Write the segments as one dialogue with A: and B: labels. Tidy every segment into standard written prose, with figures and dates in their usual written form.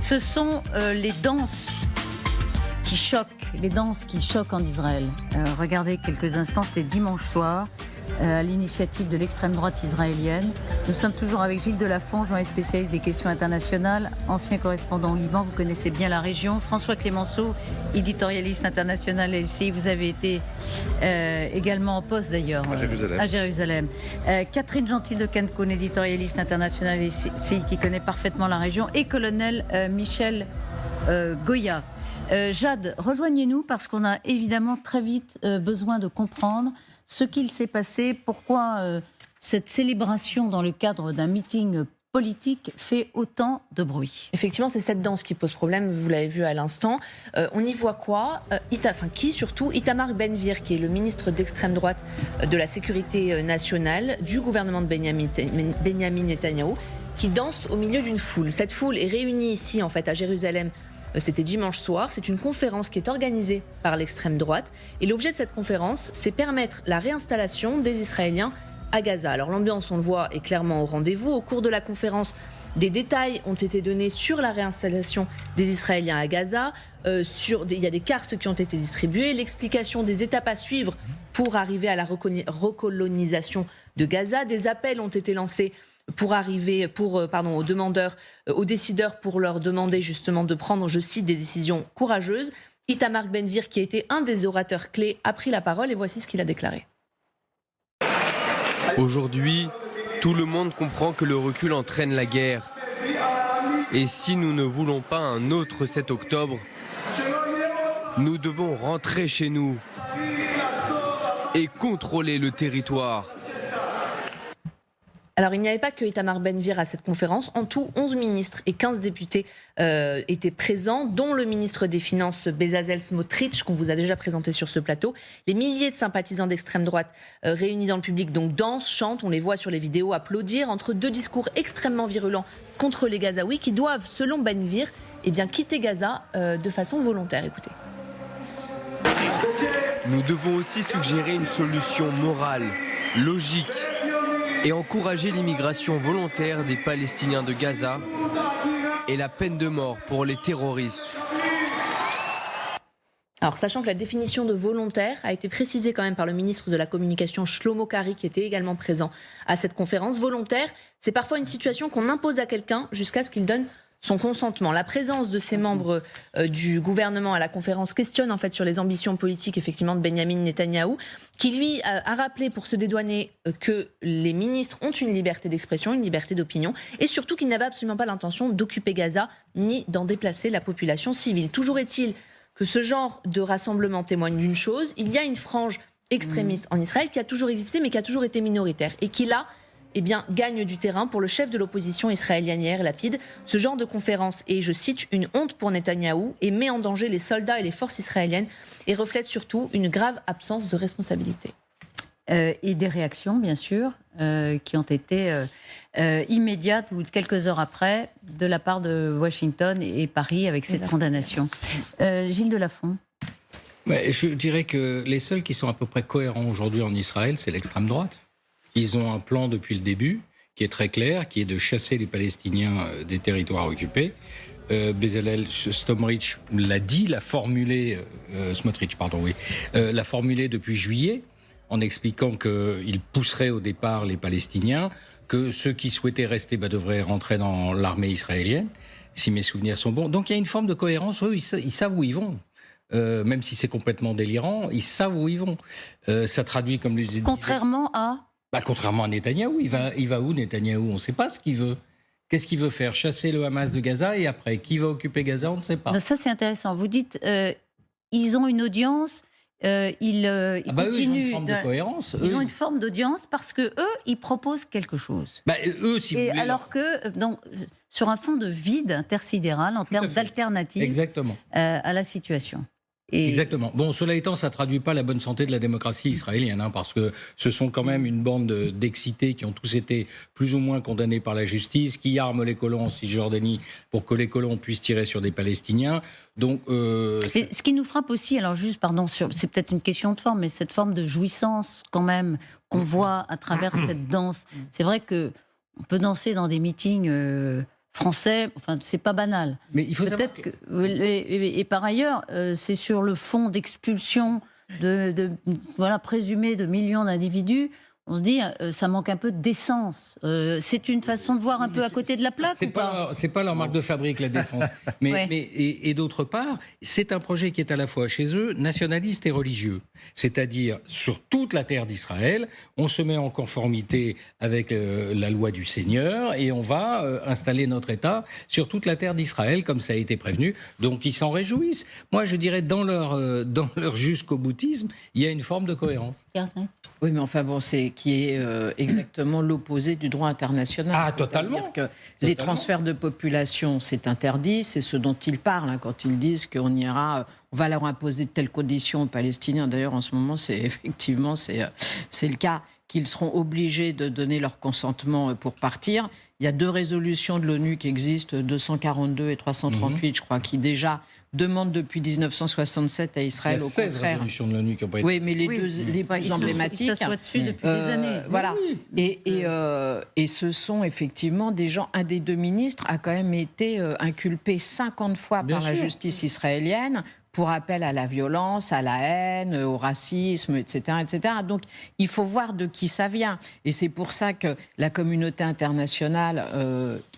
A: Ce sont les danses qui choquent en Israël. Regardez quelques instants, c'était dimanche soir, à l'initiative de l'extrême droite israélienne. Nous sommes toujours avec Gilles Delafont, journaliste spécialiste des questions internationales, ancien correspondant au Liban, vous connaissez bien la région. François Clémenceau, éditorialiste international à LCI, vous avez été également en poste d'ailleurs à Jérusalem. Catherine Gentil de Cancun, éditorialiste international à LCI, qui connaît parfaitement la région, et colonel Michel Goya. Jade, rejoignez-nous parce qu'on a évidemment très vite besoin de comprendre ce qu'il s'est passé, pourquoi cette célébration dans le cadre d'un meeting politique fait autant de bruit.
B: Effectivement, c'est cette danse qui pose problème, vous l'avez vu à l'instant. On y voit quoi Itamar Ben-Gvir, qui est le ministre d'extrême droite de la sécurité nationale du gouvernement de Benyamin Netanyahou, qui danse au milieu d'une foule. Cette foule est réunie ici, en fait, à Jérusalem. C'était dimanche soir, c'est une conférence qui est organisée par l'extrême droite et l'objet de cette conférence, c'est permettre la réinstallation des Israéliens à Gaza. Alors l'ambiance, on le voit, est clairement au rendez-vous. Au cours de la conférence, des détails ont été donnés sur la réinstallation des Israéliens à Gaza, il y a des cartes qui ont été distribuées, l'explication des étapes à suivre pour arriver à la recolonisation de Gaza. Des appels ont été lancés aux demandeurs, aux décideurs pour leur demander justement de prendre, je cite, des décisions courageuses. Itamar Ben-Gvir, qui a été un des orateurs clés, a pris la parole et voici ce qu'il a déclaré.
C: Aujourd'hui, tout le monde comprend que le recul entraîne la guerre. Et si nous ne voulons pas un autre 7 octobre, nous devons rentrer chez nous et contrôler le territoire.
B: Alors, il n'y avait pas que Itamar Ben-Gvir à cette conférence. En tout, 11 ministres et 15 députés étaient présents, dont le ministre des Finances Bezalel Smotrich, qu'on vous a déjà présenté sur ce plateau. Les milliers de sympathisants d'extrême droite réunis dans le public donc dansent, chantent, on les voit sur les vidéos applaudir, entre deux discours extrêmement virulents contre les Gazaouis qui doivent, selon Ben-Gvir, quitter Gaza de façon volontaire. Écoutez.
C: Nous devons aussi suggérer une solution morale, logique, et encourager l'immigration volontaire des Palestiniens de Gaza et la peine de mort pour les terroristes.
B: Alors, sachant que la définition de volontaire a été précisée quand même par le ministre de la Communication Shlomo Kari, qui était également présent à cette conférence. Volontaire, c'est parfois une situation qu'on impose à quelqu'un jusqu'à ce qu'il donne son consentement. La présence de ces membres du gouvernement à la conférence questionne en fait sur les ambitions politiques effectivement de Benyamin Netanyahou, qui lui a rappelé pour se dédouaner que les ministres ont une liberté d'expression, une liberté d'opinion, et surtout qu'ils n'avaient absolument pas l'intention d'occuper Gaza ni d'en déplacer la population civile. Toujours est-il que ce genre de rassemblement témoigne d'une chose, il y a une frange extrémiste en Israël qui a toujours existé mais qui a toujours été minoritaire et qui là gagne du terrain pour le chef de l'opposition israélienne Yair Lapid. Ce genre de conférence est, je cite, une honte pour Netanyahou et met en danger les soldats et les forces israéliennes et reflète surtout une grave absence de responsabilité.
A: Et des réactions, bien sûr, qui ont été immédiates ou quelques heures après de la part de Washington et Paris avec cette condamnation. Gilles Delafont.
D: Je dirais que les seuls qui sont à peu près cohérents aujourd'hui en Israël, c'est l'extrême droite. Ils ont un plan depuis le début qui est très clair, qui est de chasser les Palestiniens des territoires occupés. Bezalel Smotrich l'a dit, l'a formulé depuis juillet, en expliquant qu'il pousserait au départ les Palestiniens, que ceux qui souhaitaient rester devraient rentrer dans l'armée israélienne, si mes souvenirs sont bons. Donc il y a une forme de cohérence, eux, ils savent où ils vont. Même si c'est complètement délirant, ils savent où ils vont. Ça traduit comme les...
A: Contrairement à...
D: Contrairement à Netanyahou, il va où Netanyahou? On ne sait pas ce qu'il veut. Qu'est-ce qu'il veut faire? Chasser le Hamas de Gaza et après, qui va occuper Gaza? On ne sait pas.
A: Ça, c'est intéressant. Vous dites, ils ont une audience, ils continuent...
D: Eux, ils ont une forme de cohérence.
A: Ils ont une forme d'audience parce que eux, ils proposent quelque chose.
D: Eux, si vous voulez...
A: Alors que, sur un fond de vide intersidéral, en termes d'alternative à la situation.
D: Exactement. Bon, cela étant, ça ne traduit pas la bonne santé de la démocratie israélienne, parce que ce sont quand même une bande d'excités qui ont tous été plus ou moins condamnés par la justice, qui arment les colons en Cisjordanie pour que les colons puissent tirer sur des Palestiniens. Donc,
A: ce qui nous frappe aussi, alors juste, c'est peut-être une question de forme, mais cette forme de jouissance quand même qu'on voit à travers cette danse. C'est vrai qu'on peut danser dans des meetings français. Enfin, c'est pas banal.
D: Mais il faut savoir
A: Peut-être et par ailleurs, c'est sur le fond d'expulsion présumée de millions d'individus. On se dit, ça manque un peu d'essence. C'est une façon de voir un peu à côté de la plaque ou pas?
D: C'est pas leur marque de fabrique, la décence. Et d'autre part, c'est un projet qui est à la fois chez eux nationaliste et religieux. C'est-à-dire, sur toute la terre d'Israël, on se met en conformité avec la loi du Seigneur et on va installer notre État sur toute la terre d'Israël, comme ça a été prévenu. Donc ils s'en réjouissent. Moi, je dirais, dans leur jusqu'au boutisme, il y a une forme de cohérence.
E: Oui, mais enfin bon, c'est qui est exactement l'opposé du droit international.
D: Ah, totalement.
E: C'est-à-dire que les transferts de population, c'est interdit, c'est ce dont ils parlent quand ils disent qu'on ira, on va leur imposer de telles conditions aux Palestiniens. D'ailleurs, en ce moment, c'est le cas, qu'ils seront obligés de donner leur consentement pour partir. Il y a 2 résolutions de l'ONU qui existent, 242 et 338, je crois, qui déjà demandent depuis 1967 à Israël,
D: il y a
E: au
D: 16
E: contraire.
D: résolutions de l'ONU qui n'ont pas été...
E: Oui, mais les plus emblématiques.
A: Ils s'assoient dessus depuis des années.
E: Voilà. Et ce sont effectivement des gens. Un des 2 ministres a quand même été inculpé 50 fois par la justice israélienne pour appel à la violence, à la haine, au racisme, etc., etc. Donc, il faut voir de qui ça vient. Et c'est pour ça que la communauté internationale,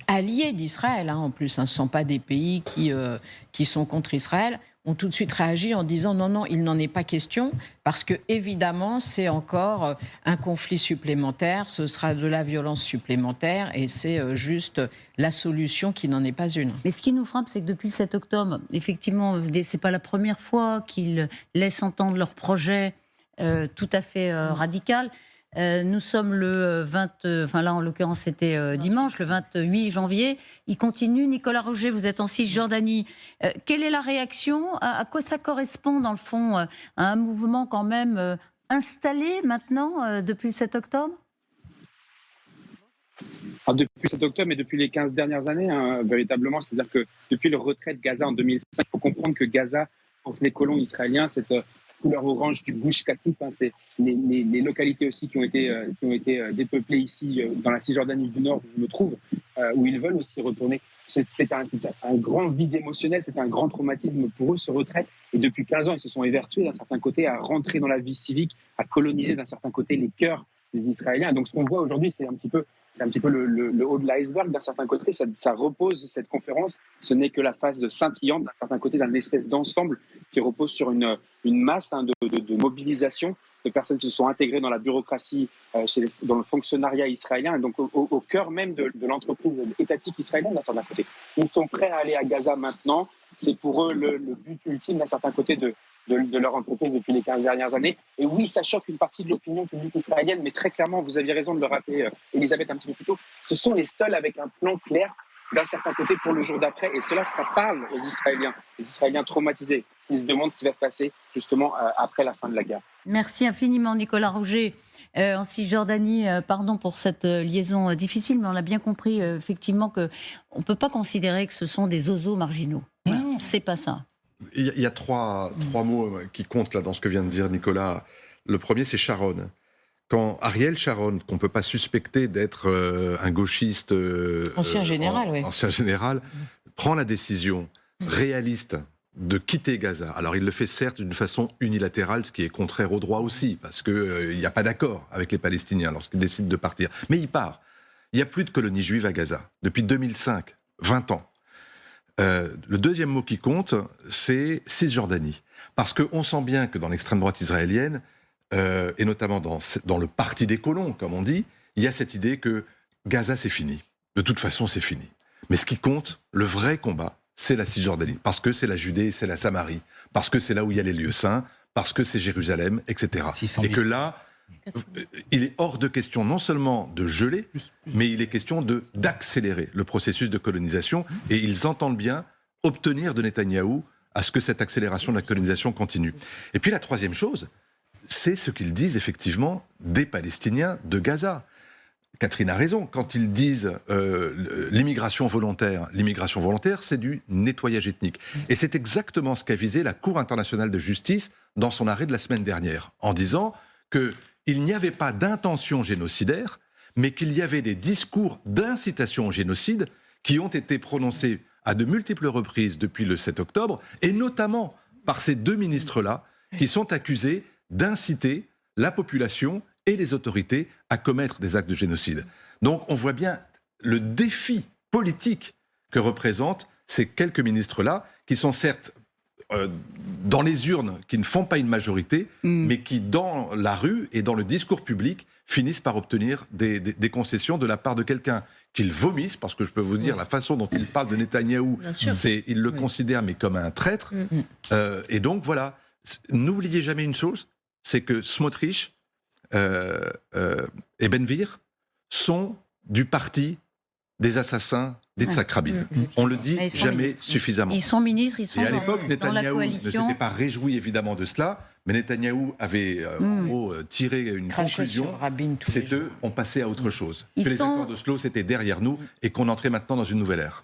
E: alliée d'Israël, en plus, ce ne sont pas des pays qui sont contre Israël, ont tout de suite réagi en disant non, il n'en est pas question, parce que évidemment, c'est encore un conflit supplémentaire, ce sera de la violence supplémentaire, et c'est juste la solution qui n'en est pas une.
A: Mais ce qui nous frappe, c'est que depuis le 7 octobre, effectivement, c'est pas la première fois qu'ils laissent entendre leur projet tout à fait radical. Nous sommes le 20, là en l'occurrence c'était dimanche, le 28 janvier. Il continue. Nicolas Roger, vous êtes en Cisjordanie. Quelle est la réaction? À quoi ça correspond dans le fond? À un mouvement quand même installé maintenant depuis le 7 octobre?
F: Alors, depuis le 7 octobre et depuis les 15 dernières années, véritablement, c'est-à-dire que depuis le retrait de Gaza en 2005, il faut comprendre que Gaza, pour les colons israéliens, cette couleur orange du Gush Katif, c'est les localités aussi qui ont été dépeuplées ici dans la Cisjordanie du Nord où je me trouve, où ils veulent aussi retourner. C'est un grand vide émotionnel, c'est un grand traumatisme pour eux, ce retrait. Et depuis 15 ans, ils se sont évertués d'un certain côté à rentrer dans la vie civique, à coloniser d'un certain côté les cœurs des Israéliens. Donc ce qu'on voit aujourd'hui, c'est un petit peu le haut de l'iceberg. D'un certain côté, ça repose, cette conférence, ce n'est que la phase scintillante, d'un certain côté, d'un espèce d'ensemble qui repose sur une masse de mobilisation de personnes qui se sont intégrées dans la bureaucratie, dans le fonctionnariat israélien, et donc au cœur même de l'entreprise étatique israélienne, d'un certain côté. Ils sont prêts à aller à Gaza maintenant. C'est pour eux le but ultime, d'un certain côté, de leur entreprise depuis les 15 dernières années. Et oui, ça choque une partie de l'opinion publique israélienne, mais très clairement, vous aviez raison de le rappeler, Elisabeth, un petit peu plus tôt, ce sont les seuls avec un plan clair d'un certain côté pour le jour d'après. Et cela, ça parle aux Israéliens, les Israéliens traumatisés. Ils se demandent ce qui va se passer justement après la fin de la guerre.
A: Merci infiniment, Nicolas Roger. En Cisjordanie, pardon pour cette liaison difficile, mais on a bien compris effectivement qu'on ne peut pas considérer que ce sont des oiseaux marginaux. Non. C'est pas ça.
G: Il y a trois mots qui comptent là dans ce que vient de dire Nicolas. Le premier, c'est Sharon. Quand Ariel Sharon, qu'on ne peut pas suspecter d'être un gauchiste...
E: ancien général, oui.
G: Ancien général, prend la décision réaliste de quitter Gaza. Alors il le fait certes d'une façon unilatérale, ce qui est contraire au droit aussi, parce qu'il n'y a pas d'accord avec les Palestiniens lorsqu'ils décident de partir. Mais il part. Il n'y a plus de colonies juives à Gaza. Depuis 2005, 20 ans. Le deuxième mot qui compte, c'est Cisjordanie. Parce qu'on sent bien que dans l'extrême droite israélienne, et notamment dans le parti des colons, comme on dit, il y a cette idée que Gaza, c'est fini. De toute façon, c'est fini. Mais ce qui compte, le vrai combat, c'est la Cisjordanie. Parce que c'est la Judée et c'est la Samarie. Parce que c'est là où il y a les lieux saints. Parce que c'est Jérusalem, etc. Et que là, il est hors de question non seulement de geler, mais il est question d'accélérer le processus de colonisation. Et ils entendent bien obtenir de Netanyahou à ce que cette accélération de la colonisation continue. Et puis la troisième chose, c'est ce qu'ils disent effectivement des Palestiniens de Gaza. Catherine a raison, quand ils disent l'immigration volontaire, c'est du nettoyage ethnique. Et c'est exactement ce qu'a visé la Cour internationale de justice dans son arrêt de la semaine dernière, en disant qu'il n'y avait pas d'intention génocidaire, mais qu'il y avait des discours d'incitation au génocide qui ont été prononcées à de multiples reprises depuis le 7 octobre, et notamment par ces deux ministres-là, qui sont accusés d'inciter la population et les autorités à commettre des actes de génocide. Donc on voit bien le défi politique que représentent ces quelques ministres-là, qui sont certes dans les urnes, qui ne font pas une majorité, mais qui, dans la rue et dans le discours public, finissent par obtenir des concessions de la part de quelqu'un qu'ils vomissent, parce que je peux vous dire, la façon dont ils parlent de Netanyahou, ils le considèrent mais comme un traître. Et donc voilà, n'oubliez jamais une chose, c'est que Smotrich et Ben-Gvir sont du parti des assassins d'Yitzhak Rabin. On le dit jamais suffisamment.
A: Ils sont ministres, ils sont
G: et à l'époque,
A: dans la
G: Netanyahou ne
A: coalition.
G: s'était pas réjoui évidemment de cela, mais Netanyahou avait en gros tiré une conclusion. C'est eux, on passait à autre chose.
A: Ils
G: Que les
A: sont-
G: accords d'Oslo, c'était derrière nous et qu'on entrait maintenant dans une nouvelle ère.